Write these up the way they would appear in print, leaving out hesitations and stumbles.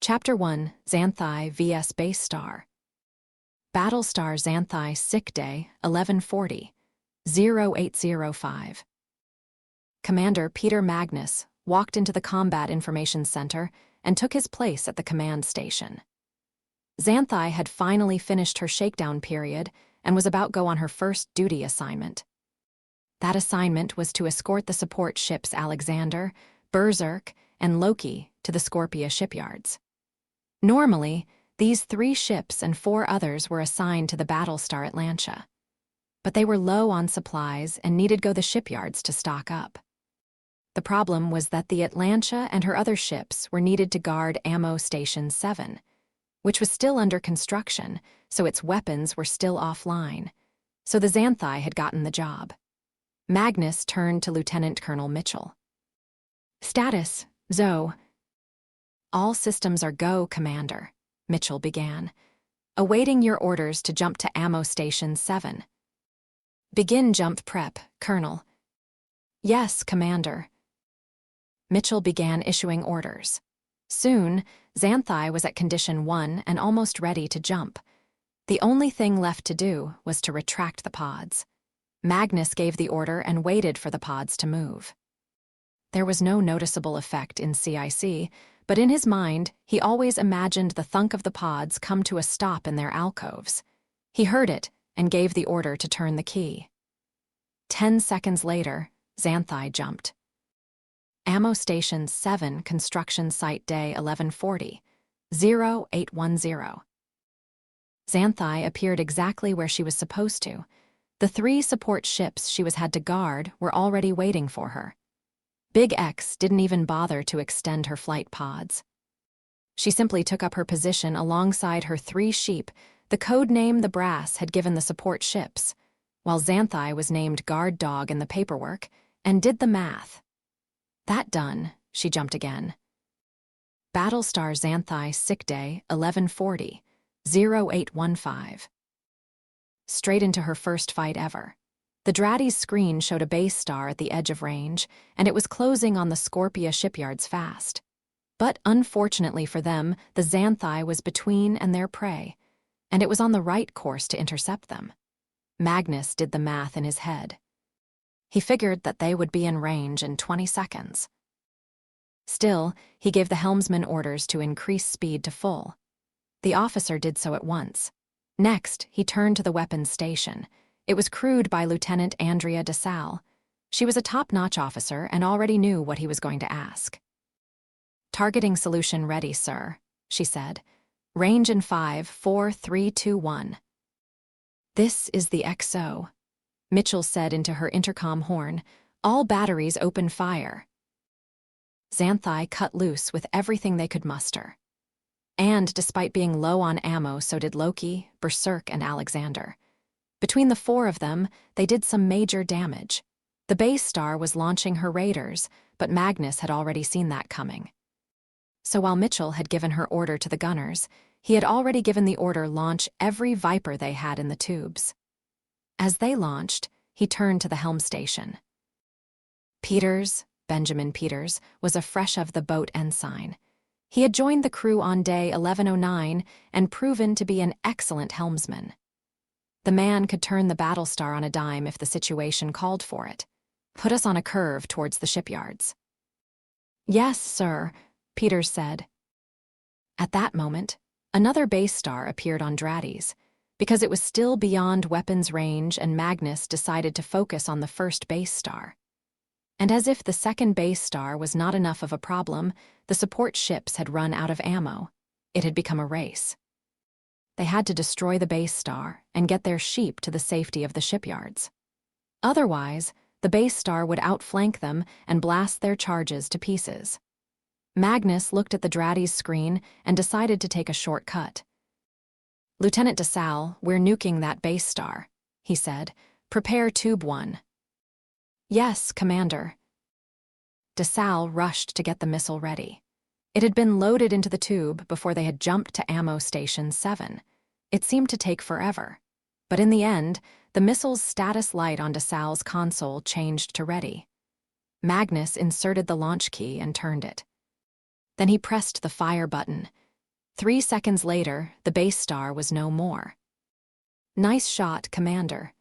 Chapter 1, Xanthi vs. Base Star. Battlestar Xanthi Sick Day, 1140-0805. Commander Peter Magnus walked into the Combat Information Center and took his place at the command station. Xanthi had finally finished her shakedown period and was about to go on her first duty assignment. That assignment was to escort the support ships Alexander, Berserk, and Loki to the Scorpia shipyards. Normally, these 3 ships and 4 others were assigned to the Battlestar Xanthi, but they were low on supplies and needed to go to the shipyards to stock up. The problem was that the Xanthi and her other ships were needed to guard Ammo Station 7, which was still under construction, so its weapons were still offline. So the Xanthi had gotten the job. Magnus turned to Lieutenant Colonel Mitchell. "Status, Zoe." "All systems are go, Commander," Mitchell began. "Awaiting your orders to jump to Ammo Station 7. "Begin jump prep, Colonel." "Yes, Commander." Mitchell began issuing orders. Soon, Xanthi was at Condition 1 and almost ready to jump. The only thing left to do was to retract the pods. Magnus gave the order and waited for the pods to move. There was no noticeable effect in CIC, but in his mind, he always imagined the thunk of the pods come to a stop in their alcoves. He heard it and gave the order to turn the key. 10 seconds later, Xanthi jumped. Ammo Station 7, Construction Site Day 1140-0810. Xanthi appeared exactly where she was supposed to. The 3 support ships she was had to guard were already waiting for her. Big X didn't even bother to extend her flight pods. She simply took up her position alongside her 3 sheep, the code name the brass had given the support ships, while Xanthi was named guard dog in the paperwork, and did the math. That done, she jumped again. Battlestar Xanthi Sick Day 1140-0815. Straight into her first fight ever. The Dratty's screen showed a base star at the edge of range, and it was closing on the Scorpia shipyards fast. But unfortunately for them, the Xanthi was between and their prey, and it was on the right course to intercept them. Magnus did the math in his head. He figured that they would be in range in 20 seconds. Still, he gave the helmsman orders to increase speed to full. The officer did so at once. Next, he turned to the weapons station. It was crewed by Lieutenant Andrea DeSalle. She was a top-notch officer and already knew what he was going to ask. "Targeting solution ready, sir," she said. "Range in 5, 4, 3, 2, 1. "This is the XO," Mitchell said into her intercom horn. "All batteries open fire." Xanthi cut loose with everything they could muster. And despite being low on ammo, so did Loki, Berserk, and Alexander. Between the 4 of them, they did some major damage. The base star was launching her raiders, but Magnus had already seen that coming. So while Mitchell had given her order to the gunners, he had already given the order launch every Viper they had in the tubes. As they launched, he turned to the helm station. Benjamin Peters, was a fresh of the boat ensign. He had joined the crew on day 1109 and proven to be an excellent helmsman. The man could turn the Battlestar on a dime if the situation called for it. "Put us on a curve towards the shipyards." "Yes, sir," Peters said. At that moment, another base star appeared on Dratty's. Because it was still beyond weapons range and Magnus decided to focus on the first base star. And as if the second base star was not enough of a problem, the support ships had run out of ammo. It had become a race. They had to destroy the base star and get their sheep to the safety of the shipyards. Otherwise, the base star would outflank them and blast their charges to pieces. Magnus looked at the Dratty's screen and decided to take a shortcut. "Lieutenant DeSalle, we're nuking that base star," he said. "Prepare Tube 1. "Yes, Commander." DeSalle rushed to get the missile ready. It had been loaded into the tube before they had jumped to Ammo Station 7. It seemed to take forever. But in the end, the missile's status light on DeSalle's console changed to ready. Magnus inserted the launch key and turned it. Then he pressed the fire button. 3 seconds later, the base star was no more. Nice shot, Commander.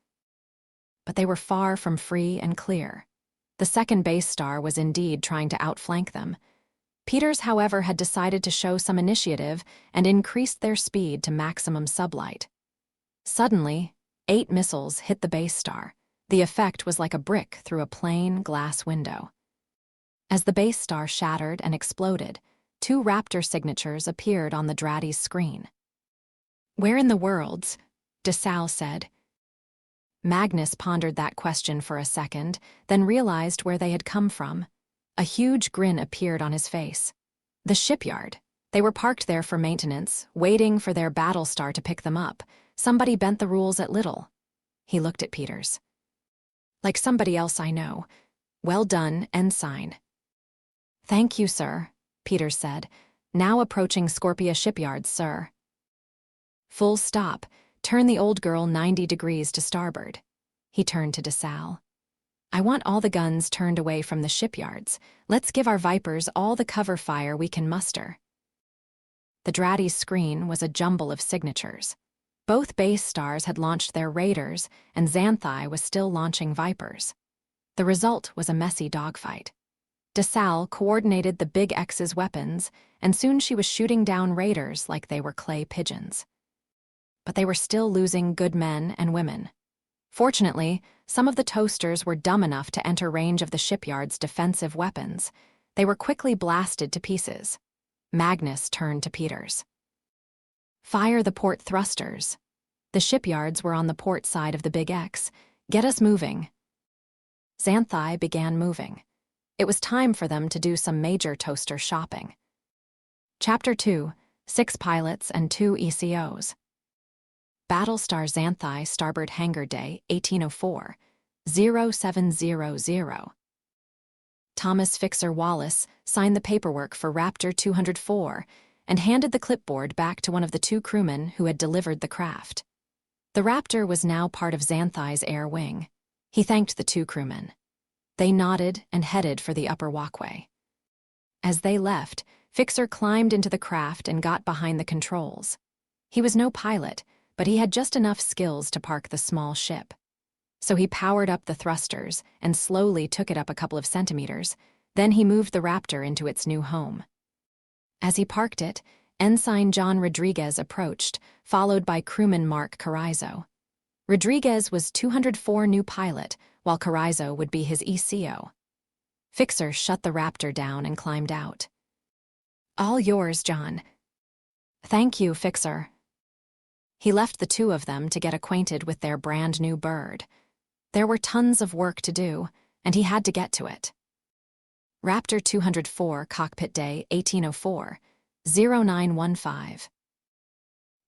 But they were far from free and clear. The second base star was indeed trying to outflank them. Peters, however, had decided to show some initiative and increased their speed to maximum sublight. Suddenly, 8 missiles hit the base star. The effect was like a brick through a plain glass window. As the base star shattered and exploded, 2 Raptor signatures appeared on the Dratty's screen. "Where in the worlds?" DeSalle said. Magnus pondered that question for a second, then realized where they had come from. A huge grin appeared on his face. The shipyard. They were parked there for maintenance, waiting for their Battlestar to pick them up. Somebody bent the rules at little. He looked at Peters. "Like somebody else I know. Well done, Ensign." "Thank you, sir," Peters said. "Now approaching Scorpia shipyards, sir." "Full stop. Turn the old girl 90 degrees to starboard." He turned to DeSalle. "I want all the guns turned away from the shipyards. Let's give our Vipers all the cover fire we can muster." The Dratty's screen was a jumble of signatures. Both base stars had launched their Raiders, and Xanthi was still launching Vipers. The result was a messy dogfight. DeSalle coordinated the Big X's weapons, and soon she was shooting down Raiders like they were clay pigeons. But they were still losing good men and women. Fortunately, some of the toasters were dumb enough to enter range of the shipyard's defensive weapons. They were quickly blasted to pieces. Magnus turned to Peters. "Fire the port thrusters." The shipyards were on the port side of the Big X. "Get us moving." Xanthi began moving. It was time for them to do some major toaster shopping. Chapter 2, 6 pilots and 2 ECOs. Battlestar Xanthi, starboard hangar day, 1804, 0700. Thomas Fixer Wallace signed the paperwork for Raptor 204 and handed the clipboard back to one of the 2 crewmen who had delivered the craft. The Raptor was now part of Xanthi's air wing. He thanked the 2 crewmen. They nodded and headed for the upper walkway. As they left, Fixer climbed into the craft and got behind the controls. He was no pilot, but he had just enough skills to park the small ship. So he powered up the thrusters and slowly took it up a couple of centimeters. Then he moved the Raptor into its new home. As he parked it, Ensign John Rodriguez approached, followed by crewman Mark Carrizo. Rodriguez was 204 new pilot, while Carrizo would be his ECO. Fixer shut the Raptor down and climbed out. "All yours, John." "Thank you, Fixer." He left the 2 of them to get acquainted with their brand new bird. There were tons of work to do, and he had to get to it. Raptor 204, cockpit day, 1804, 0915.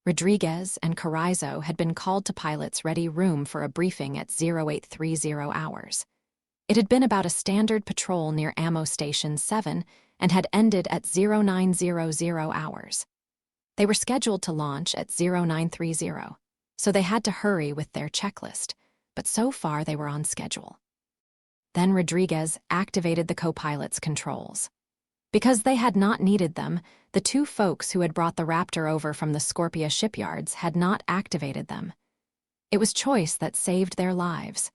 Rodriguez and Carrizo had been called to pilots' ready room for a briefing at 0830 hours. It had been about a standard patrol near Ammo Station 7 and had ended at 0900 hours. They were scheduled to launch at 0930, so they had to hurry with their checklist, but so far they were on schedule. Then Rodriguez activated the co-pilot's controls. Because they had not needed them, the 2 folks who had brought the Raptor over from the Scorpia shipyards had not activated them. It was choice that saved their lives,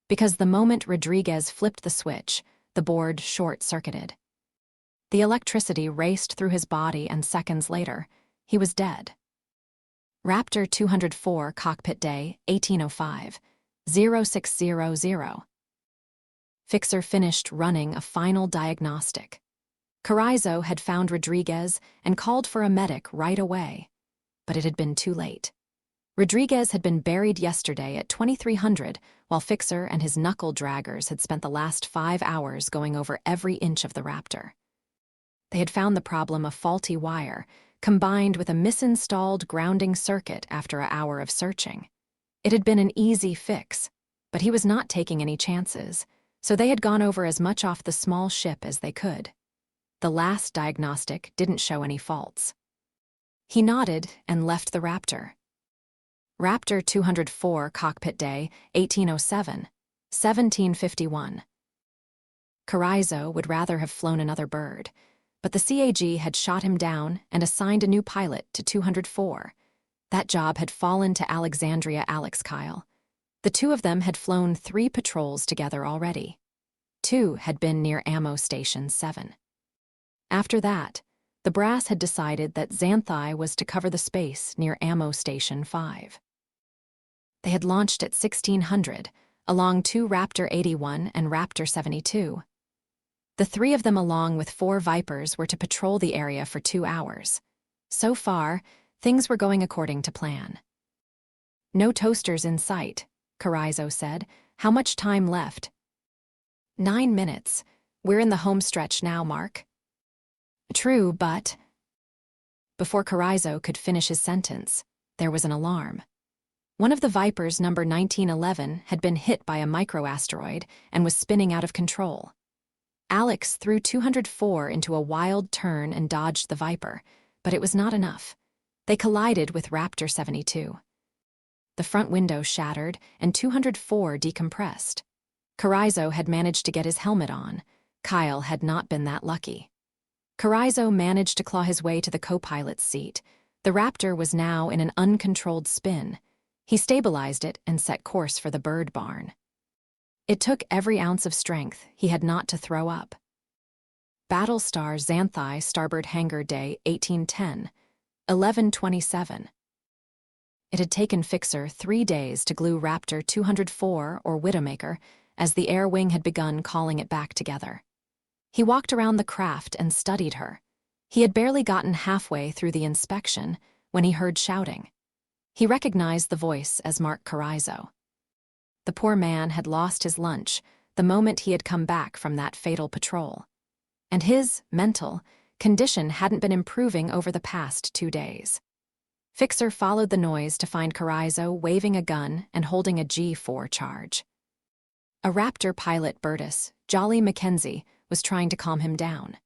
because the moment Rodriguez flipped the switch, the board short-circuited. The electricity raced through his body, and seconds later, he was dead. Raptor 204, cockpit day, 1805, 0600. Fixer finished running a final diagnostic. Carrizo had found Rodriguez and called for a medic right away, but it had been too late. Rodriguez had been buried yesterday at 2300, while Fixer and his knuckle-draggers had spent the last 5 hours going over every inch of the Raptor. They had found the problem a faulty wire, combined with a misinstalled grounding circuit after an hour of searching. It had been an easy fix, but he was not taking any chances, so they had gone over as much off the small ship as they could. The last diagnostic didn't show any faults. He nodded and left the Raptor. Raptor 204, cockpit day, 1807, 1751. Carrizo would rather have flown another bird, But the CAG had shot him down and assigned a new pilot to 204. That job had fallen to Alexandria Alex Kyle. The two of them had flown 3 patrols together already. 2 had been near Ammo Station 7. After that, the brass had decided that Xanthi was to cover the space near Ammo Station 5. They had launched at 1600, along 2 Raptor 81 and Raptor 72. The 3 of them, along with 4 Vipers, were to patrol the area for 2 hours. So far, things were going according to plan. "No toasters in sight," Carrizo said. "How much time left?" 9 minutes. We're in the home stretch now, Mark. True, but... Before Carrizo could finish his sentence, there was an alarm. One of the Vipers, number 1911, had been hit by a microasteroid and was spinning out of control. Alex threw 204 into a wild turn and dodged the Viper, but it was not enough. They collided with Raptor 72. The front window shattered and 204 decompressed. Carrizo had managed to get his helmet on. Kyle had not been that lucky. Carrizo managed to claw his way to the co-pilot's seat. The Raptor was now in an uncontrolled spin. He stabilized it and set course for the bird barn. It took every ounce of strength he had not to throw up. Battlestar Xanthi, starboard hangar day 1810, 11:27. It had taken Fixer 3 days to glue Raptor 204, or Widowmaker, as the air wing had begun calling it back together. He walked around the craft and studied her. He had barely gotten halfway through the inspection when he heard shouting. He recognized the voice as Mark Carrizo. The poor man had lost his lunch the moment he had come back from that fatal patrol, and his mental condition hadn't been improving over the past 2 days. Fixer followed the noise to find Carrizo waving a gun and holding a G4 charge. A Raptor pilot, Burtis, Jolly Mackenzie, was trying to calm him down.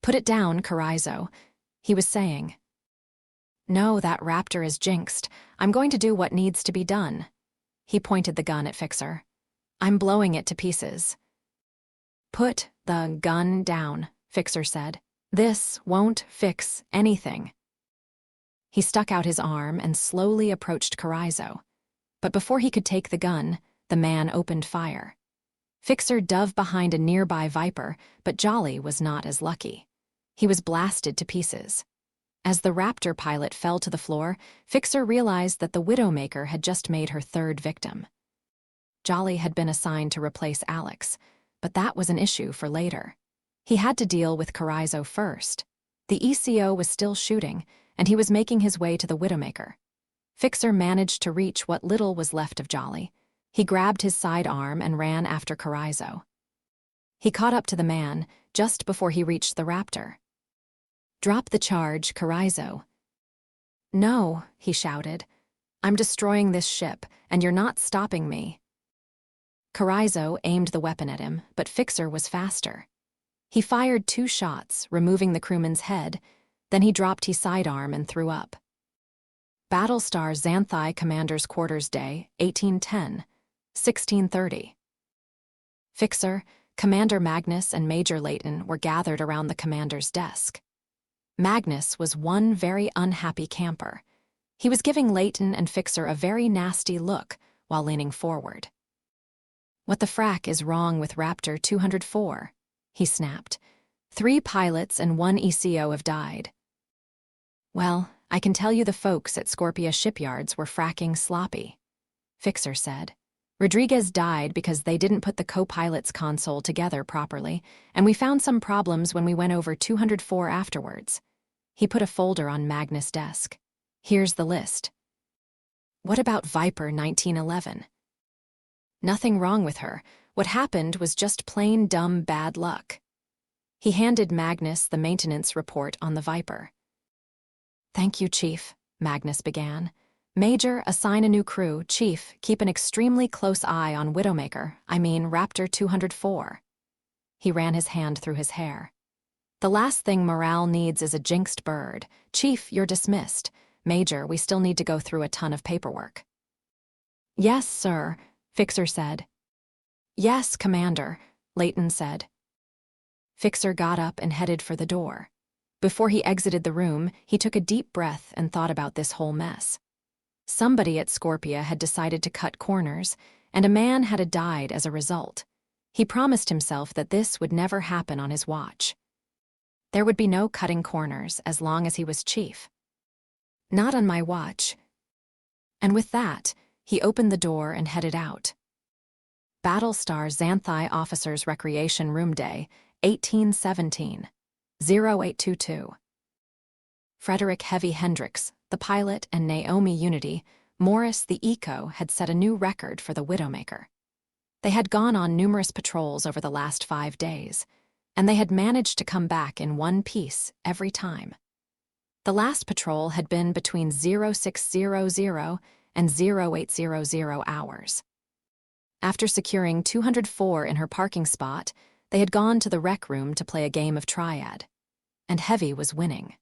"Put it down, Carrizo," he was saying. "No, that Raptor is jinxed. I'm going to do what needs to be done." He pointed the gun at Fixer. "I'm blowing it to pieces." "Put the gun down," Fixer said. "This won't fix anything." He stuck out his arm and slowly approached Carrizo. But before he could take the gun, the man opened fire. Fixer dove behind a nearby Viper, but Jolly was not as lucky. He was blasted to pieces. As the Raptor pilot fell to the floor, Fixer realized that the Widowmaker had just made her 3rd victim. Jolly had been assigned to replace Alex, but that was an issue for later. He had to deal with Carrizo first. The ECO was still shooting, and he was making his way to the Widowmaker. Fixer managed to reach what little was left of Jolly. He grabbed his sidearm and ran after Carrizo. He caught up to the man just before he reached the Raptor. "Drop the charge, Carrizo." "No," he shouted. "I'm destroying this ship, and you're not stopping me." Carrizo aimed the weapon at him, but Fixer was faster. He fired 2 shots, removing the crewman's head. Then he dropped his sidearm and threw up. Battlestar Xanthi, Commander's Quarters Day, 1810, 1630. Fixer, Commander Magnus, and Major Layton were gathered around the commander's desk. Magnus was one very unhappy camper. He was giving Layton and Fixer a very nasty look while leaning forward. "What the frack is wrong with Raptor 204? He snapped. 3 pilots and 1 ECO have died." "Well, I can tell you the folks at Scorpia shipyards were fracking sloppy," Fixer said. "Rodriguez died because they didn't put the co-pilot's console together properly, and we found some problems when we went over 204 afterwards." He put a folder on Magnus' desk. "Here's the list." "What about Viper 1911? "Nothing wrong with her. What happened was just plain dumb bad luck." He handed Magnus the maintenance report on the Viper. "Thank you, Chief," Magnus began. "Major, assign a new crew. Chief, keep an extremely close eye on Widowmaker, Raptor 204. He ran his hand through his hair. "The last thing morale needs is a jinxed bird. Chief, you're dismissed. Major, we still need to go through a ton of paperwork." "Yes, sir," Fixer said. "Yes, Commander," Layton said. Fixer got up and headed for the door. Before he exited the room, he took a deep breath and thought about this whole mess. Somebody at Scorpia had decided to cut corners, and a man had died as a result. He promised himself that this would never happen on his watch. There would be no cutting corners as long as he was chief. Not on my watch. And with that, he opened the door and headed out. Battlestar Xanthi Officers Recreation Room Day, 1817, 0822. Frederick Heavy Hendricks, the pilot, and Naomi Unity, Morris the Eco had set a new record for the Widowmaker. They had gone on numerous patrols over the last 5 days, and they had managed to come back in one piece every time. The last patrol had been between 0600 and 0800 hours. After securing 204 in her parking spot, they had gone to the rec room to play a game of Triad. And Heavy was winning.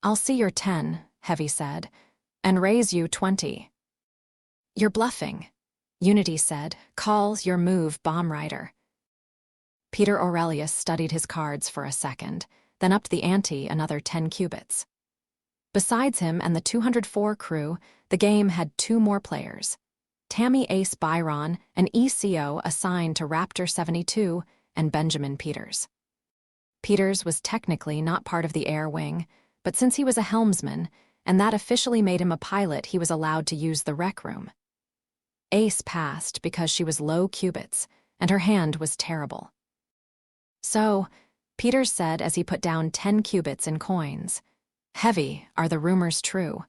"I'll see your 10, Heavy said, "and raise you 20. "You're bluffing," Unity said. "Call your move, Bomb Rider." Peter Aurelius studied his cards for a second, then upped the ante another 10 cubits. Besides him and the 204 crew, the game had 2 more players. Tammy Ace Byron, an ECO assigned to Raptor 72, and Benjamin Peters. Peters was technically not part of the air wing, but since he was a helmsman, and that officially made him a pilot, he was allowed to use the rec room. Ace passed because she was low cubits, and her hand was terrible. "So," Peters said as he put down 10 cubits in coins, "Heavy, are the rumors true?"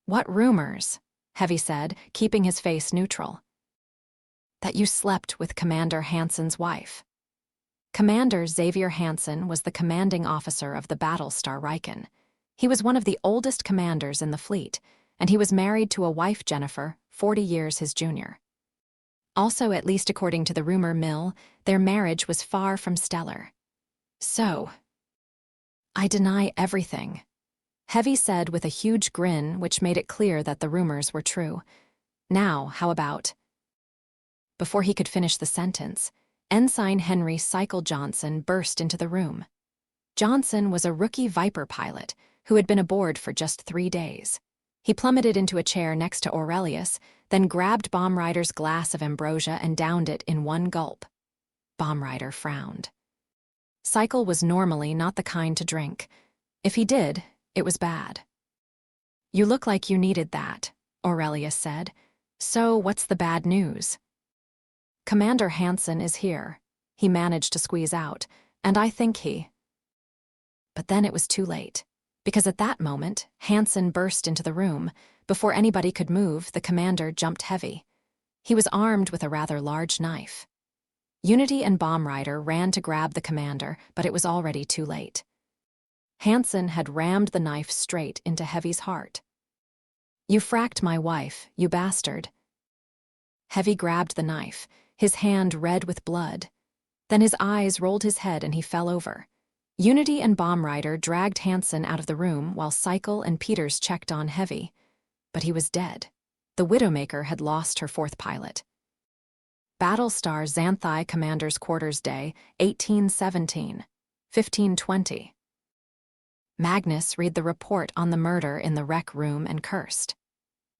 "What rumors?" Heavy said, keeping his face neutral. "That you slept with Commander Hansen's wife." Commander Xavier Hansen was the commanding officer of the Battlestar Xanthi. He was one of the oldest commanders in the fleet, and he was married to a wife, Jennifer, 40 years his junior. Also, at least according to the rumor mill, their marriage was far from stellar. "So, I deny everything," Heavy said with a huge grin which made it clear that the rumors were true. "Now, how about—" Before he could finish the sentence, Ensign Henry Cycle Johnson burst into the room. Johnson was a rookie Viper pilot who had been aboard for just 3 days. He plummeted into a chair next to Aurelius, then grabbed Bomb Rider's glass of ambrosia and downed it in one gulp. Bomb Rider frowned. Cycle was normally not the kind to drink. If he did, it was bad. "You look like you needed that," Aurelius said. "So what's the bad news?" "Commander Hansen is here," he managed to squeeze out, "and I think he—" But then it was too late, because at that moment, Hansen burst into the room. Before anybody could move, the commander jumped Heavy. He was armed with a rather large knife. Unity and Bomb Rider ran to grab the commander, but it was already too late. Hansen had rammed the knife straight into Heavy's heart. "You fracked my wife, you bastard." Heavy grabbed the knife, his hand red with blood. Then his eyes rolled his head and he fell over. Unity and Bomb Rider dragged Hansen out of the room while Cycle and Peters checked on Heavy. But he was dead. The Widowmaker had lost her 4th pilot. Battlestar Xanthi Commander's Quarters Day, 1817, 1520. Magnus read the report on the murder in the rec room and cursed.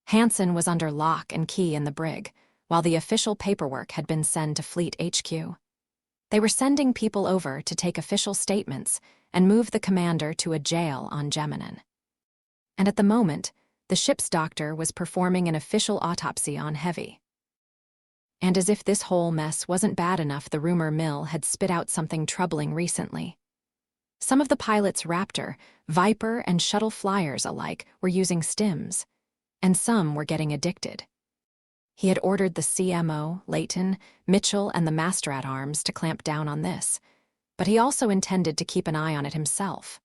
Hansen was under lock and key in the brig, while the official paperwork had been sent to Fleet HQ. They were sending people over to take official statements and move the commander to a jail on Geminin. And at the moment, the ship's doctor was performing an official autopsy on Heavy. And as if this whole mess wasn't bad enough, the rumor mill had spit out something troubling recently. Some of the pilots' Raptor, Viper, and shuttle flyers alike were using stims, and some were getting addicted. He had ordered the CMO, Layton, Mitchell, and the Master-at-Arms to clamp down on this, but he also intended to keep an eye on it himself.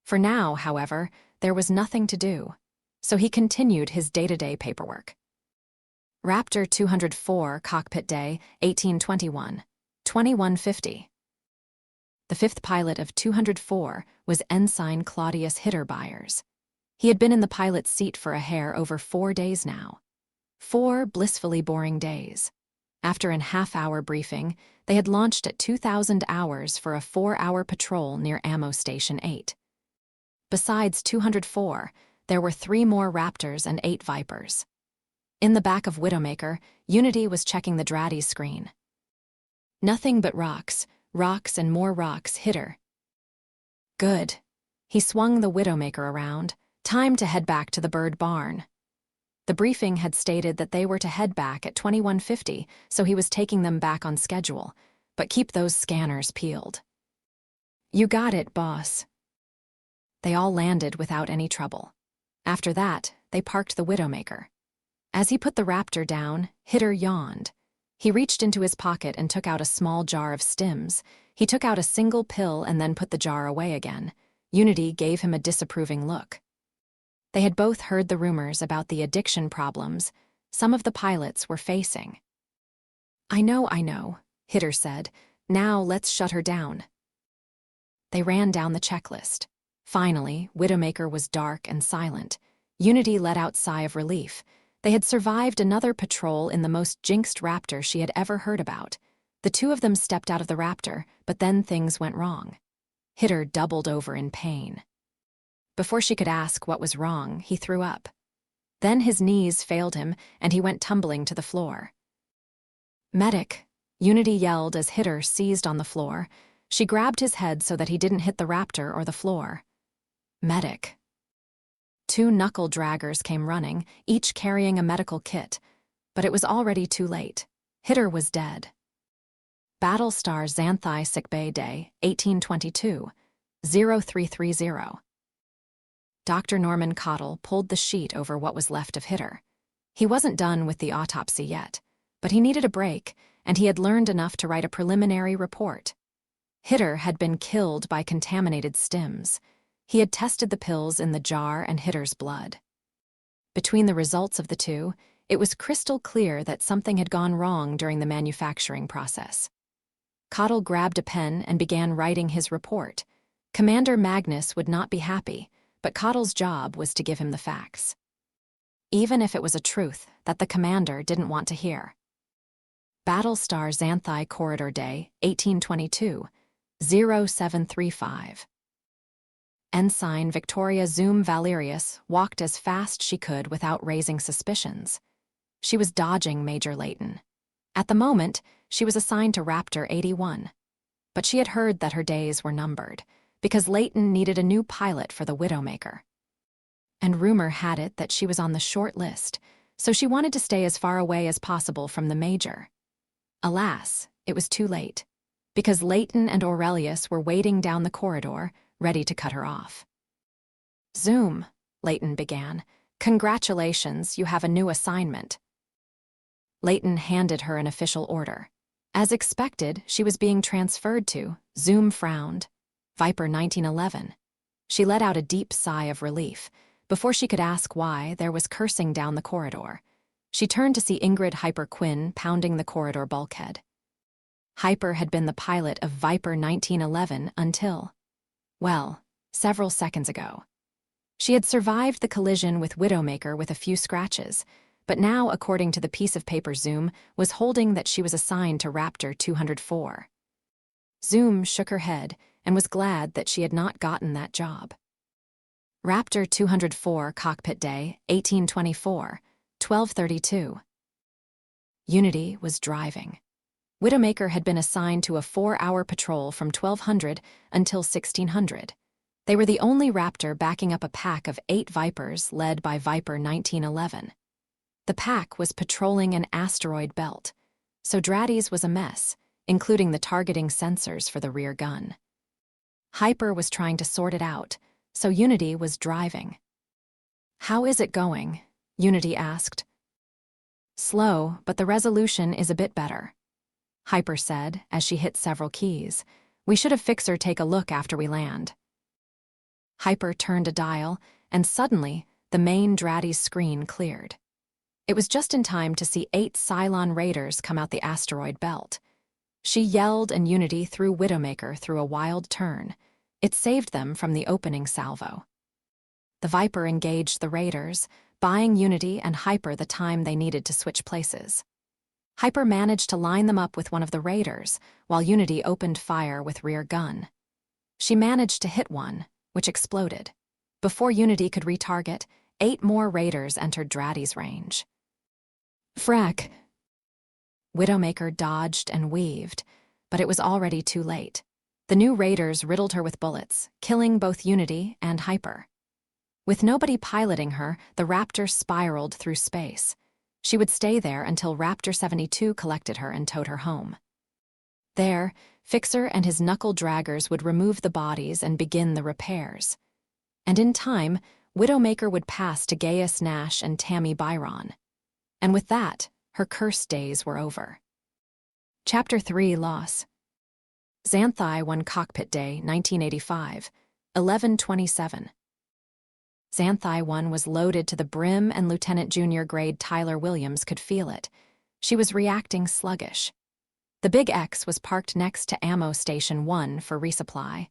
For now, however, there was nothing to do, so he continued his day-to-day paperwork. Raptor 204 Cockpit Day, 1821, 2150. The 5th pilot of 204 was Ensign Claudius Hitterbyers. He had been in the pilot's seat for a hair over 4 days now. 4 blissfully boring days. After an half-hour briefing, they had launched at 2,000 hours for a 4-hour patrol near Ammo Station 8. Besides 204, there were 3 more Raptors and 8 Vipers. In the back of Widowmaker, Unity was checking the Draddy's screen. Nothing but rocks, rocks and more rocks hit her. Good. He swung the Widowmaker around. Time to head back to the bird barn. The briefing had stated that they were to head back at 2150, so he was taking them back on schedule. But keep those scanners peeled. You got it, boss. They all landed without any trouble. After that, they parked the Widowmaker. As he put the Raptor down, Hitter yawned. He reached into his pocket and took out a small jar of stims. He took out a single pill and then put the jar away again. Unity gave him a disapproving look. They had both heard the rumors about the addiction problems some of the pilots were facing. I know, Hitter said. Now let's shut her down. They ran down the checklist. Finally, Widowmaker was dark and silent. Unity let out a sigh of relief. They had survived another patrol in the most jinxed Raptor she had ever heard about. The 2 of them stepped out of the Raptor, but then things went wrong. Hitter doubled over in pain. Before she could ask what was wrong, he threw up. Then his knees failed him, and he went tumbling to the floor. Medic, Unity yelled as Hitter seized on the floor. She grabbed his head so that he didn't hit the Raptor or the floor. Medic. 2 knuckle draggers came running, each carrying a medical kit. But it was already too late. Hitter was dead. Battlestar Xanthi Sickbay Day, 1822, 0330. Dr. Norman Cottle pulled the sheet over what was left of Hitter. He wasn't done with the autopsy yet, but he needed a break, and he had learned enough to write a preliminary report. Hitter had been killed by contaminated stims. He had tested the pills in the jar and Hitter's blood. Between the results of the 2, it was crystal clear that something had gone wrong during the manufacturing process. Cottle grabbed a pen and began writing his report. Commander Magnus would not be happy, but Cottle's job was to give him the facts. Even if it was a truth that the commander didn't want to hear. Battlestar Xanthi Corridor Day, 1822, 0735. Ensign Victoria Zoom Valerius walked as fast she could without raising suspicions. She was dodging Major Layton. At the moment, she was assigned to Raptor 81. But she had heard that her days were numbered, because Layton needed a new pilot for the Widowmaker. And rumor had it that she was on the short list, so she wanted to stay as far away as possible from the Major. Alas, it was too late, because Layton and Aurelius were waiting down the corridor, ready to cut her off. Zoom, Layton began. Congratulations, you have a new assignment. Layton handed her an official order. As expected, she was being transferred to, Zoom frowned, Viper 1911. She let out a deep sigh of relief. Before she could ask why, there was cursing down the corridor. She turned to see Ingrid Hyper Quinn pounding the corridor bulkhead. Hyper had been the pilot of Viper 1911 until, well, several seconds ago. She had survived the collision with Widowmaker with a few scratches, but now, according to the piece of paper Zoom was holding, that she was assigned to Raptor 204. Zoom shook her head and was glad that she had not gotten that job. Raptor 204 Cockpit Day, 1824, 1232. Unity was driving. Widowmaker had been assigned to a 4-hour patrol from 1200 until 1600. They were the only Raptor backing up a pack of 8 Vipers led by Viper 1911. The pack was patrolling an asteroid belt, so Draddy's was a mess, including the targeting sensors for the rear gun. Hyper was trying to sort it out, so Unity was driving. How is it going? Unity asked. Slow, but the resolution is a bit better, Hyper said as she hit several keys. We should have Fixer take a look after we land. Hyper turned a dial, and suddenly, the main Draddy's screen cleared. It was just in time to see 8 Cylon raiders come out the asteroid belt. She yelled, and Unity threw Widowmaker through a wild turn. It saved them from the opening salvo. The Viper engaged the raiders, buying Unity and Hyper the time they needed to switch places. Hyper managed to line them up with one of the raiders, while Unity opened fire with rear gun. She managed to hit one, which exploded. Before Unity could retarget, 8 more raiders entered Dratty's range. Frack! Widowmaker dodged and weaved, but it was already too late. The new raiders riddled her with bullets, killing both Unity and Hyper. With nobody piloting her, the Raptor spiraled through space. She would stay there until Raptor 72 collected her and towed her home. There, Fixer and his knuckle-draggers would remove the bodies and begin the repairs. And in time, Widowmaker would pass to Gaius Nash and Tammy Byron. And with that, her cursed days were over. Chapter 3 Loss. Xanthi won Cockpit Day, 1985, 11:27. Xanthi 1 was loaded to the brim and Lieutenant Junior grade Tyler Williams could feel it. She was reacting sluggish. The Big X was parked next to Ammo Station 1 for resupply,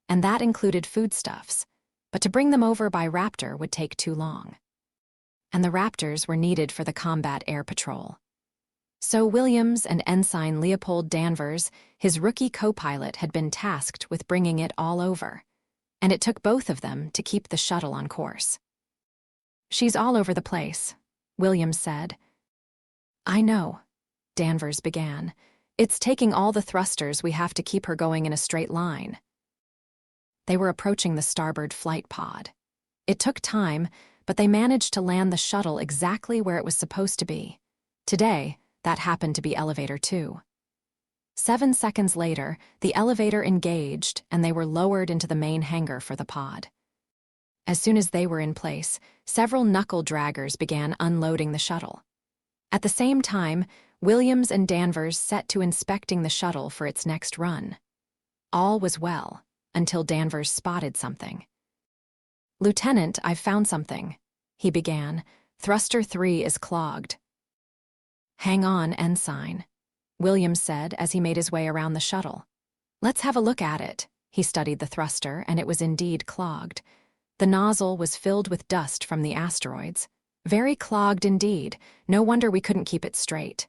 and that included foodstuffs, but to bring them over by Raptor would take too long. And the Raptors were needed for the combat air patrol. So Williams and Ensign Leopold Danvers, his rookie co-pilot, had been tasked with bringing it all over, and it took both of them to keep the shuttle on course. "She's all over the place," Williams said. "I know," Danvers began. "It's taking all the thrusters we have to keep her going in a straight line." They were approaching the starboard flight pod. It took time, but they managed to land the shuttle exactly where it was supposed to be. Today, that happened to be Elevator 2. 7 seconds later, the elevator engaged and they were lowered into the main hangar for the pod. As soon as they were in place, several knuckle-draggers began unloading the shuttle. At the same time, Williams and Danvers set to inspecting the shuttle for its next run. All was well, until Danvers spotted something. "Lieutenant, I've found something," he began. "Thruster 3 is clogged." "Hang on, Ensign," Williams said as he made his way around the shuttle. "Let's have a look at it." He studied the thruster, and it was indeed clogged. The nozzle was filled with dust from the asteroids. Very clogged indeed. No wonder we couldn't keep it straight.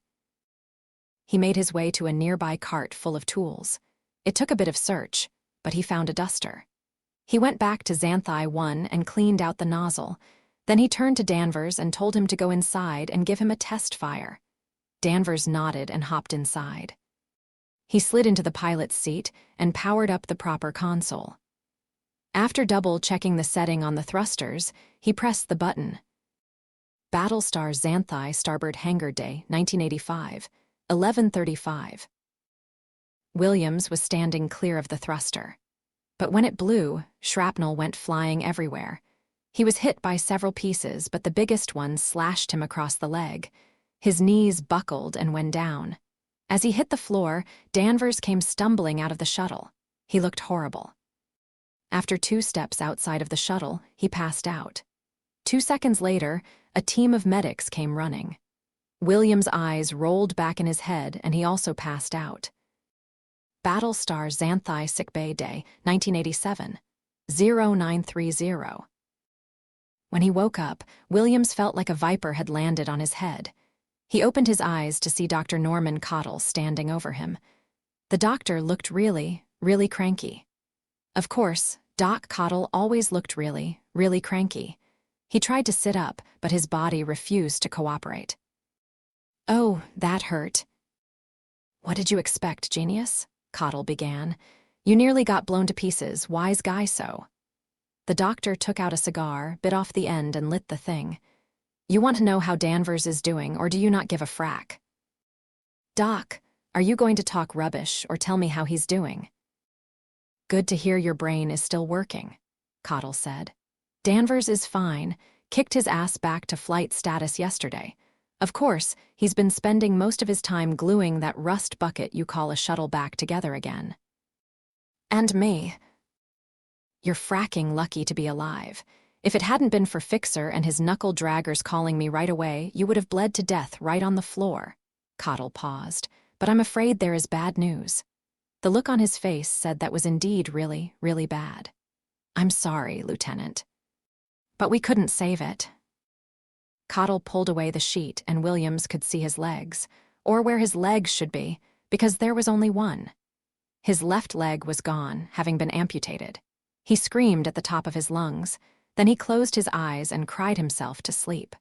He made his way to a nearby cart full of tools. It took a bit of search, but he found a duster. He went back to Xanthi 1 and cleaned out the nozzle. Then he turned to Danvers and told him to go inside and give him a test fire. Danvers nodded and hopped inside. He slid into the pilot's seat and powered up the proper console. After double-checking the setting on the thrusters, he pressed the button. Battlestar Xanthi Starboard Hangar Day, 1985, 11:35. Williams was standing clear of the thruster. But when it blew, shrapnel went flying everywhere. He was hit by several pieces, but the biggest one slashed him across the leg. His knees buckled and went down. As he hit the floor, Danvers came stumbling out of the shuttle. He looked horrible. After 2 steps outside of the shuttle, he passed out. 2 seconds later, a team of medics came running. Williams' eyes rolled back in his head, and he also passed out. Battlestar Xanthi Sickbay Day, 1987, 0930. When he woke up, Williams felt like a viper had landed on his head. He opened his eyes to see Dr. Norman Cottle standing over him. The doctor looked really, really cranky. Of course, Doc Cottle always looked really, really cranky. He tried to sit up, but his body refused to cooperate. "Oh, that hurt." "What did you expect, genius?" Cottle began. "You nearly got blown to pieces, wise guy so." The doctor took out a cigar, bit off the end, and lit the thing. "You want to know how Danvers is doing, or do you not give a frack?" "Doc, are you going to talk rubbish or tell me how he's doing?" "Good to hear your brain is still working," Cottle said. "Danvers is fine, kicked his ass back to flight status yesterday. Of course, he's been spending most of his time gluing that rust bucket you call a shuttle back together again." "And me. You're fracking lucky to be alive. If it hadn't been for Fixer and his knuckle-draggers calling me right away, you would have bled to death right on the floor." Cottle paused. "But I'm afraid there is bad news." The look on his face said that was indeed really, really bad. "I'm sorry, Lieutenant. But we couldn't save it." Cottle pulled away the sheet and Williams could see his legs. or where his legs should be, because there was only one. His left leg was gone, having been amputated. He screamed at the top of his lungs. Then he closed his eyes and cried himself to sleep.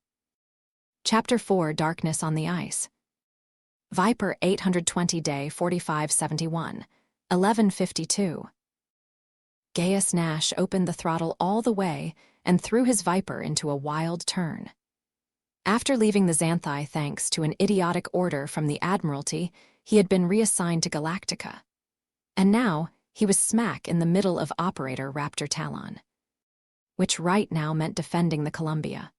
Chapter 4, Darkness on the Ice. Viper 820 Day 4571, 11:52. Gaius Nash opened the throttle all the way and threw his Viper into a wild turn. After leaving the Xanthi thanks to an idiotic order from the Admiralty, he had been reassigned to Galactica. And now, he was smack in the middle of Operator Raptor Talon, which right now meant defending the Columbia.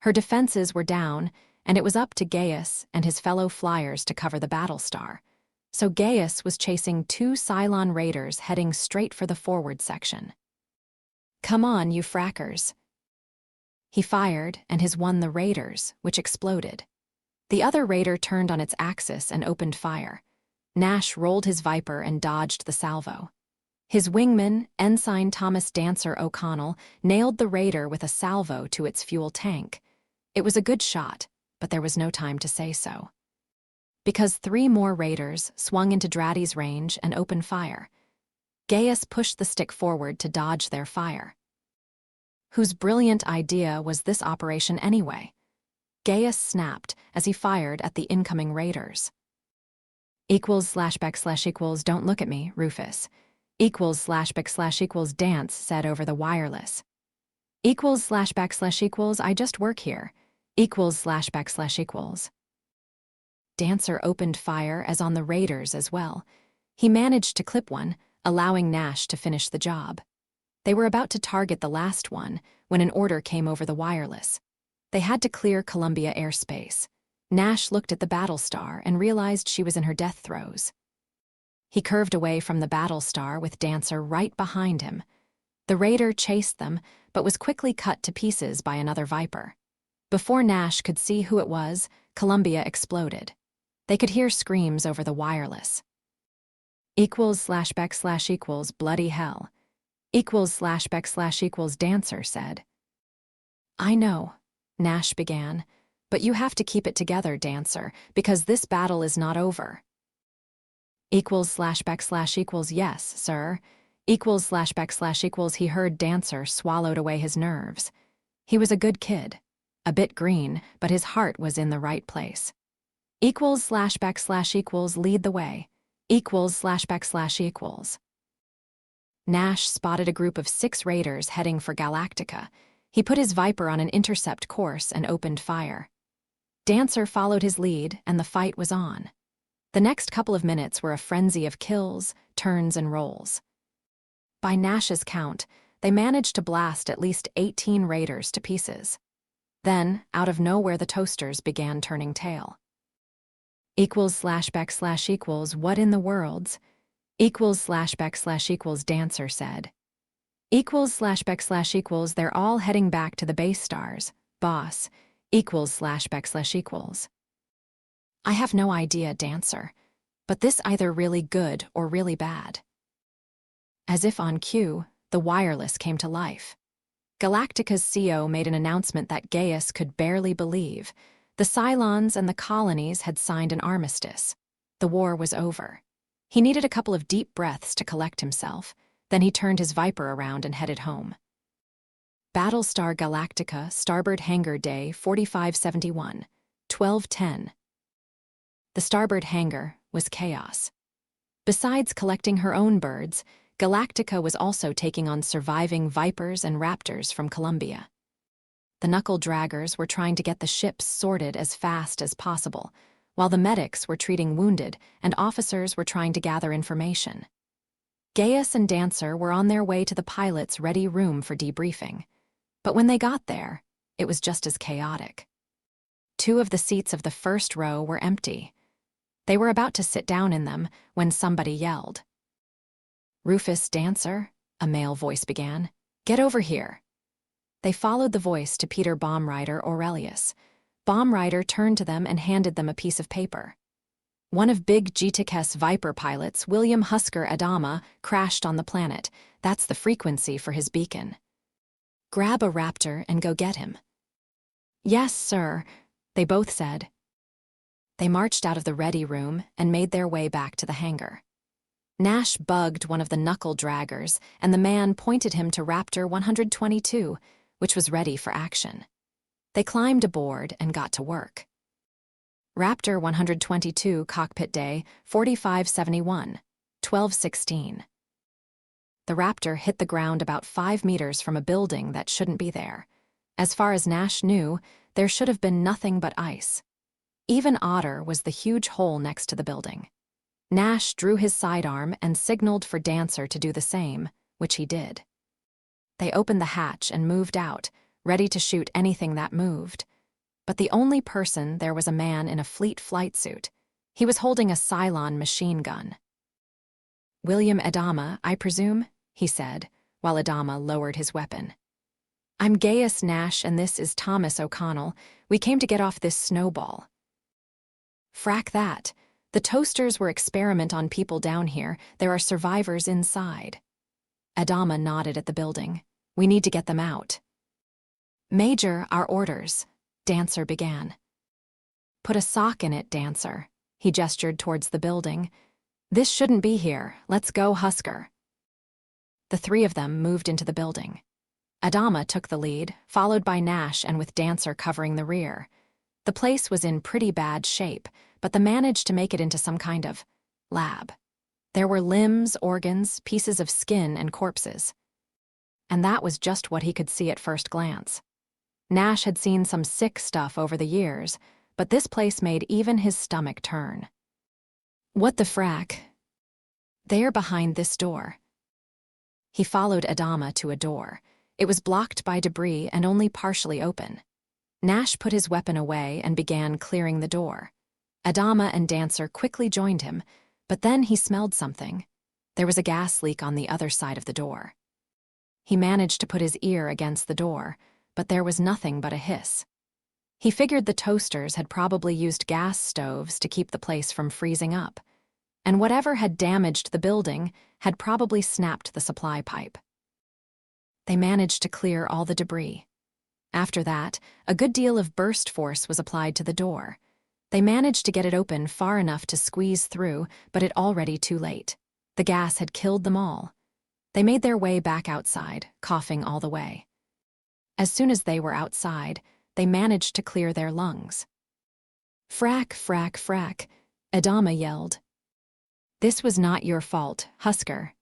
Her defenses were down, and it was up to Gaius and his fellow flyers to cover the Battlestar. So Gaius was chasing 2 Cylon raiders heading straight for the forward section. "Come on, you frackers." He fired, and his won the raiders, which exploded. The other raider turned on its axis and opened fire. Nash rolled his Viper and dodged the salvo. His wingman, Ensign Thomas Dancer O'Connell, nailed the raider with a salvo to its fuel tank. It was a good shot, but there was no time to say so, because 3 more raiders swung into Draddy's range and opened fire. Gaius pushed the stick forward to dodge their fire. Whose brilliant idea was this operation anyway? Gaius snapped as he fired at the incoming raiders. =/= don't look at me, Rufus. =/ Dance said over the wireless. =/ I just work here. =/ Dancer opened fire as on the raiders as well. He managed to clip one, allowing Nash to finish the job. They were about to target the last one when an order came over the wireless. They had to clear Columbia airspace. Nash looked at the Battlestar and realized she was in her death throes. He curved away from the Battlestar with Dancer right behind him. The raider chased them, but was quickly cut to pieces by another Viper. Before Nash could see who it was, Columbia exploded. They could hear screams over the wireless. =/ bloody hell. =/ Dancer said. "I know," Nash began, "but you have to keep it together, Dancer, because this battle is not over." =/ yes, sir. =/ he heard Dancer swallowed away his nerves. He was a good kid. A bit green, but his heart was in the right place. =/ lead the way. =/ Nash spotted a group of 6 raiders heading for Galactica. He put his Viper on an intercept course and opened fire. Dancer followed his lead, and the fight was on. The next couple of minutes were a frenzy of kills, turns, and rolls. By Nash's count, they managed to blast at least 18 raiders to pieces. Then, out of nowhere, the toasters began turning tail. =/ what in the worlds? =/ Dancer said. =/ they're all heading back to the base stars, boss. =/ I have no idea, Dancer, but this either really good or really bad. As if on cue, the wireless came to life. Galactica's CO made an announcement that Gaius could barely believe. The Cylons and the colonies had signed an armistice. The war was over. He needed a couple of deep breaths to collect himself. Then he turned his Viper around and headed home. Battlestar Galactica, Starboard Hangar Day 4571, 12:10. The starboard hangar was chaos. Besides collecting her own birds, Galactica was also taking on surviving Vipers and Raptors from Columbia. The knuckle-draggers were trying to get the ships sorted as fast as possible, while the medics were treating wounded and officers were trying to gather information. Gaius and Dancer were on their way to the pilot's ready room for debriefing. But when they got there, it was just as chaotic. 2 of the seats of the first row were empty. They were about to sit down in them when somebody yelled. "Rufus, Dancer," a male voice began. "Get over here." They followed the voice to Peter Bombrider Aurelius. Bombrider turned to them and handed them a piece of paper. One of Big GTK's Viper pilots, William Husker Adama, crashed on the planet. That's the frequency for his beacon. Grab a Raptor and go get him. "Yes, sir," they both said. They marched out of the ready room and made their way back to the hangar. Nash bugged one of the knuckle draggers, and the man pointed him to Raptor 122, which was ready for action. They climbed aboard and got to work. Raptor 122 Cockpit Day 4571, 12:16. The Raptor hit the ground about 5 meters from a building that shouldn't be there. As far as Nash knew, there should have been nothing but ice. Even odder was the huge hole next to the building. Nash drew his sidearm and signaled for Dancer to do the same, which he did. They opened the hatch and moved out, ready to shoot anything that moved. But the only person there was a man in a fleet flight suit. He was holding a Cylon machine gun. "William Adama, I presume?" he said, while Adama lowered his weapon. "I'm Gaius Nash, and this is Thomas O'Connell. We came to get off this snowball." "Frack that. The toasters were experiment on people down here. There are survivors inside." Adama nodded at the building. "We need to get them out." "Major, our orders," Dancer began. "Put a sock in it, Dancer." He gestured towards the building. "This shouldn't be here. Let's go, Husker." The three of them moved into the building. Adama took the lead, followed by Nash and with Dancer covering the rear. The place was in pretty bad shape, but they managed to make it into some kind of lab. There were limbs, organs, pieces of skin, and corpses. And that was just what he could see at first glance. Nash had seen some sick stuff over the years, but this place made even his stomach turn. "What the frack?" "They're behind this door." He followed Adama to a door. It was blocked by debris and only partially open. Nash put his weapon away and began clearing the door. Adama and Dancer quickly joined him, but then he smelled something. There was a gas leak on the other side of the door. He managed to put his ear against the door, but there was nothing but a hiss. He figured the toasters had probably used gas stoves to keep the place from freezing up, and whatever had damaged the building had probably snapped the supply pipe. They managed to clear all the debris. After that, a good deal of burst force was applied to the door. They managed to get it open far enough to squeeze through, but it already too late. The gas had killed them all. They made their way back outside, coughing all the way. As soon as they were outside, they managed to clear their lungs. "Frack, frack, frack," Adama yelled. "This was not your fault, Husker.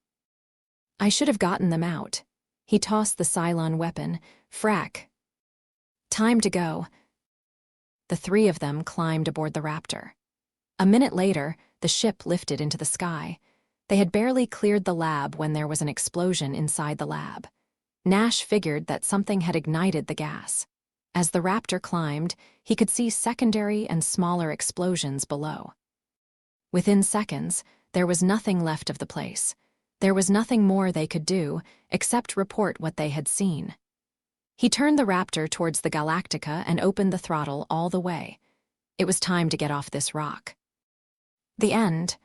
I should have gotten them out." He tossed the Cylon weapon. "Frack. Time to go." The three of them climbed aboard the Raptor. A minute later, the ship lifted into the sky. They had barely cleared the lab when there was an explosion inside the lab. Nash figured that something had ignited the gas. As the Raptor climbed, he could see secondary and smaller explosions below. Within seconds, there was nothing left of the place. There was nothing more they could do except report what they had seen. He turned the Raptor towards the Galactica and opened the throttle all the way. It was time to get off this rock. The end.